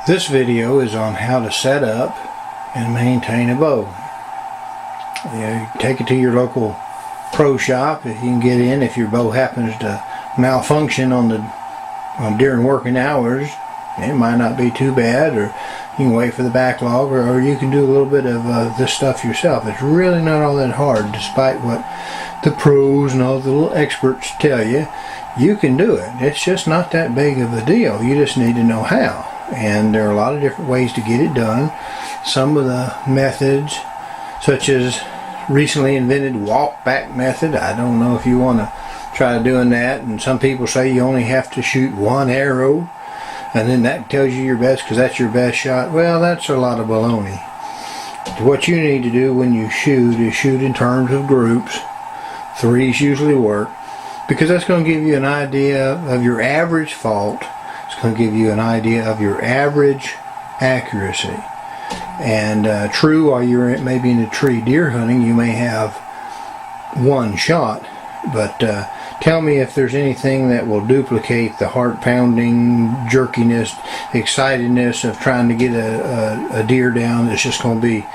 This video is on how to set up and maintain a bow. You take it to your local pro shop if you can get in. If your bow happens to malfunction during working hours, it might not be too bad, or you can wait for the backlog, or you can do a little bit of this stuff yourself. It's really not all that hard, despite what the pros and all the little experts tell you. You can do it. It's just not that big of a deal. You just need to know how. And there are a lot of different ways to get it done. Some of the methods, such as recently invented walk back method, I don't know if you want to try doing that. And some people say you only have to shoot one arrow, and then that tells you your best because that's your best shot. Well, that's a lot of baloney. What you need to do when you shoot is shoot in terms of groups. Threes usually work, because that's going to give you an idea of your average fault. It's going to give you an idea of your average accuracy. And true, while you're maybe in a tree deer hunting, you may have one shot. But tell me if there's anything that will duplicate the heart-pounding jerkiness, excitedness of trying to get a deer down. It's just going to be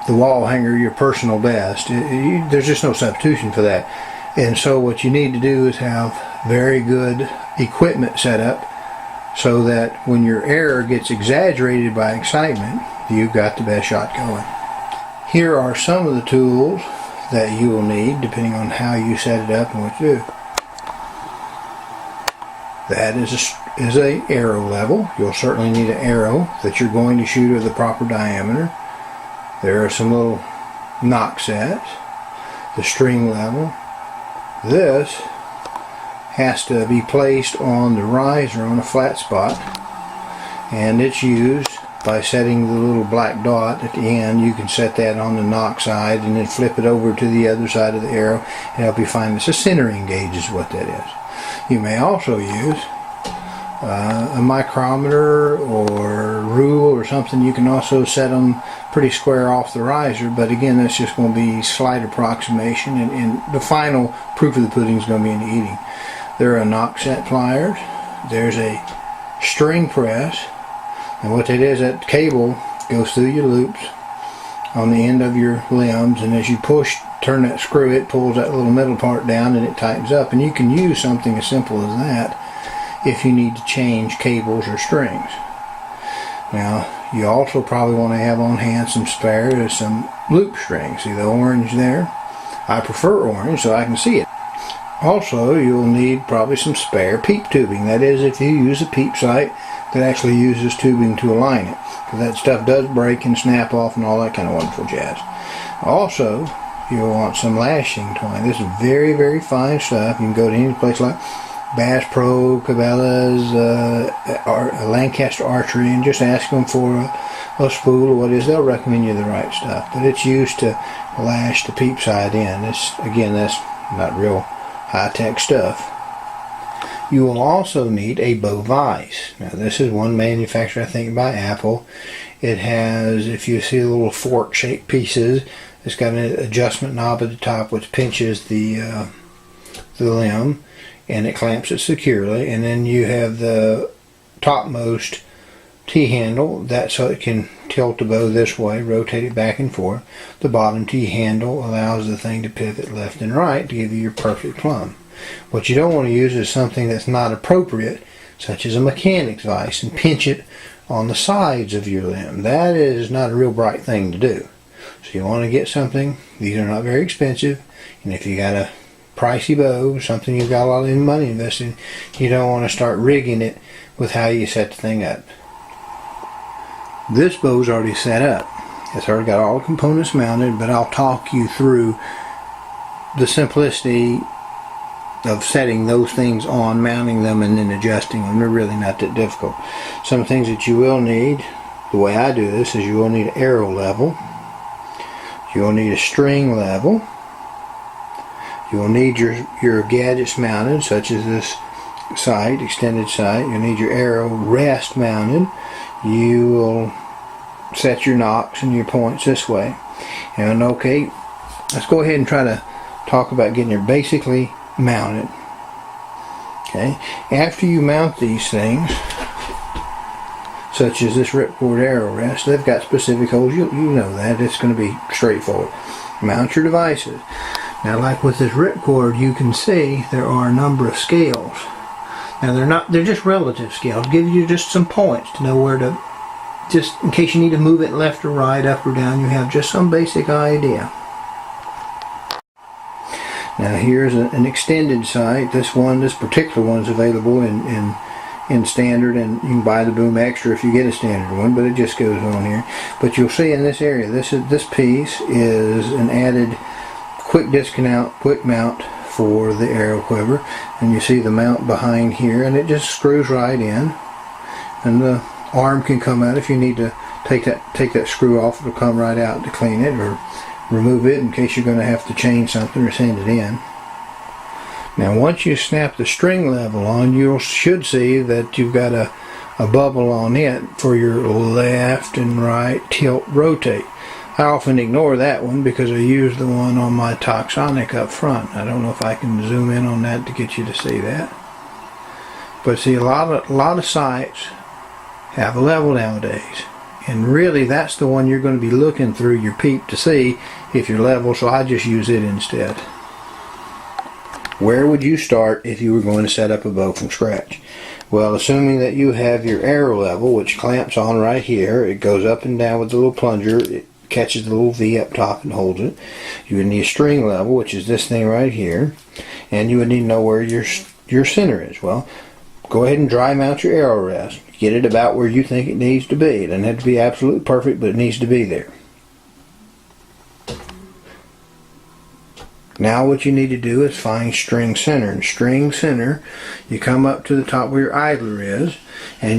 the wall hanger, your personal best. There's just no substitution for that. And so what you need to do is have very good equipment set up, so that when your error gets exaggerated by excitement, you've got the best shot going. Here are some of the tools that you will need depending on how you set it up and what you do. That is a arrow level. You'll certainly need an arrow that you're going to shoot of the proper diameter. There are some little knock sets. The string level. This has to be placed on the riser on a flat spot, and it's used by setting the little black dot at the end. You can set that on the knock side and then flip it over to the other side of the arrow and help you find this. A centering gauge is what that is. You may also use a micrometer or rule or something. You can also set them pretty square off the riser, but again, that's just going to be slight approximation, and the final proof of the pudding is going to be in the eating. There are knock set pliers. There's a string press, and what that is, that cable goes through your loops on the end of your limbs, and as you turn that screw, it pulls that little middle part down and it tightens up. And you can use something as simple as that if you need to change cables or strings. Now, you also probably want to have on hand some spare, some loop strings. See the orange there? I prefer orange so I can see it. Also, you'll need probably some spare peep tubing. That is, if you use a peep sight that actually uses tubing to align it. Because that stuff does break and snap off and all that kind of wonderful jazz. Also, you'll want some lashing twine. This is very, very fine stuff. You can go to any place like Bass Pro, Cabela's, Lancaster Archery, and just ask them for a spool or what it is. They'll recommend you the right stuff. But it's used to lash the peep sight in. Again, that's not real high-tech stuff. You will also need a bow vise. Now, this is one manufactured, I think, by Apple. It has, if you see the little fork-shaped pieces, it's got an adjustment knob at the top which pinches the limb, and it clamps it securely. And then you have the topmost T-handle, that's so it can tilt the bow this way, rotate it back and forth. The bottom T-handle allows the thing to pivot left and right to give you your perfect plumb. What you don't want to use is something that's not appropriate, such as a mechanic's vise, and pinch it on the sides of your limb. That is not a real bright thing to do. So you want to get something, these are not very expensive, and if you got a pricey bow, something you've got a lot of money invested in, you don't want to start rigging it with how you set the thing up. This bow's already set up. It's already got all the components mounted, but I'll talk you through the simplicity of setting those things on, mounting them, and then adjusting them. They're really not that difficult. Some things that you will need, the way I do this, is you will need an arrow level. You will need a string level. You will need your gadgets mounted, such as this sight, extended sight. You'll need your arrow rest mounted. You will set your nocks and your points this way. And okay, let's go ahead and try to talk about getting your basically mounted. Okay, after you mount these things, such as this ripcord arrow rest, they've got specific holes. You know that. It's going to be straightforward. Mount your devices. Now, like with this ripcord, you can see there are a number of scales. Now, they're just relative scales. Give you just some points to know where to, just in case you need to move it left or right, up or down, you have just some basic idea. Now, here's an extended sight. This particular one is available in standard, and you can buy the Boom Extra if you get a standard one, but it just goes on here. But you'll see in this area, this piece is an added quick mount for the arrow quiver, and you see the mount behind here, and it just screws right in, and the arm can come out if you need to take that screw off. It'll come right out to clean it or remove it in case you're going to have to change something or send it in. Now, once you snap the string level on, you should see that you've got a bubble on it for your left and right tilt rotate. I often ignore that one because I use the one on my Toxonic up front. I don't know if I can zoom in on that to get you to see that. But see, a lot of sights have a level nowadays. And really, that's the one you're going to be looking through your peep to see if you're level, so I just use it instead. Where would you start if you were going to set up a bow from scratch? Well, assuming that you have your arrow level, which clamps on right here, it goes up and down with the little plunger, it catches the little V up top and holds it. You would need a string level, which is this thing right here, and you would need to know where your center is. Well, go ahead and dry mount your arrow rest. Get it about where you think it needs to be. It doesn't have to be absolutely perfect, but it needs to be there. Now what you need to do is find string center. And string center, you come up to the top where your idler is,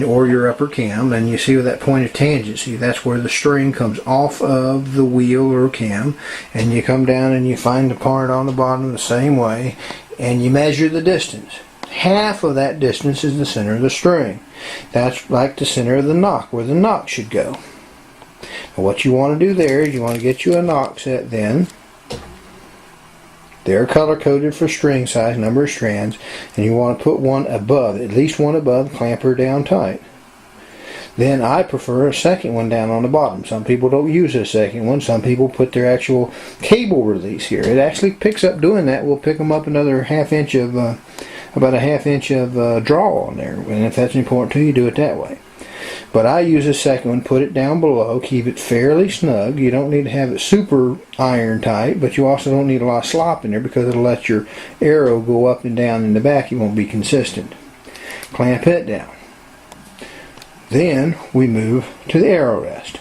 or your upper cam, and you see where that point of tangent. See, that's where the string comes off of the wheel or cam, and you come down and you find the part on the bottom the same way, and you measure the distance. Half of that distance is the center of the string. That's like the center of the knock, where the knock should go. Now what you want to do there is you want to get you a knock set then. They're color-coded for string size, number of strands, and you want to put one above, at least one above, clamp her down tight. Then I prefer a second one down on the bottom. Some people don't use a second one. Some people put their actual cable release here. It actually picks up doing that. We'll pick them up another about a half inch of draw on there, and if that's important to you, do it that way. But I use a second one, put it down below, keep it fairly snug. You don't need to have it super iron tight, but you also don't need a lot of slop in there because it'll let your arrow go up and down in the back. It won't be consistent. Clamp it down. Then we move to the arrow rest.